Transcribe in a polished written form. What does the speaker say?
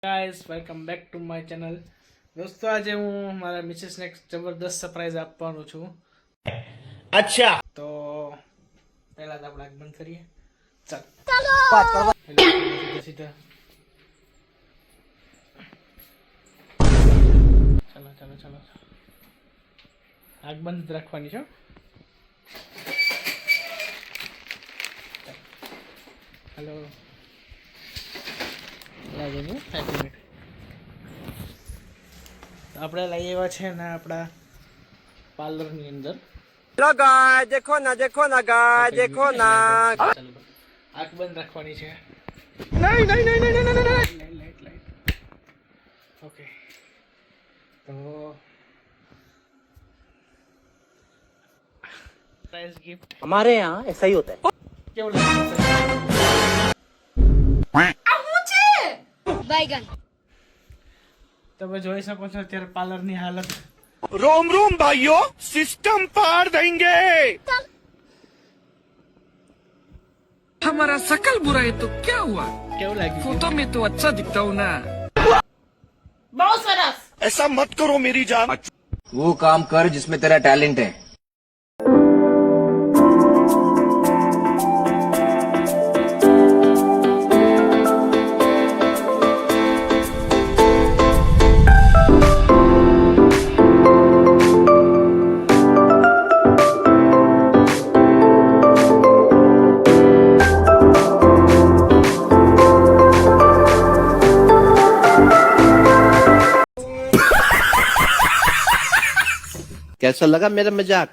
Guys welcome back to my channel. દોસ્તો આજે હું મારા મિસિસને એક જબરદસ્ત સરપ્રાઈઝ આપવાનો છું. अच्छा તો પહેલા તો આપણે આગ બંધ કરીએ. ચાલ સીધા ચાલો ચાલો ચાલો આગ બંધ રાખવાની છે. હેલો આપણે લઈ આવ્યા છે ને આપણા પાર્લરની અંદર. हेलो गाय देखो ना गाय देखो ना ચાલો આંખ બંધ રાખવાની છે. नहीं नहीं नहीं नहीं नहीं नहीं લાઈટ ઓકે. તો સરપ્રાઈઝ ગિફ્ટ हमारे यहाँ ऐसा ही होता है કેવું લાગે? बैगन તમે જોઈ શકો છો અત્યારે પાર્લરની હાલત. रोम रोम भाइयों सिस्टम पार देंगे। हमारा शकल बुरा है तो क्या हुआ? કેવું લાગ્યું? फोटो में तो अच्छा दिखता हूँ ना। ऐसा मत करो मेरी जान। वो काम कर जिसमें तेरा टैलेंट है। कैसा लगा मेरा मजाक?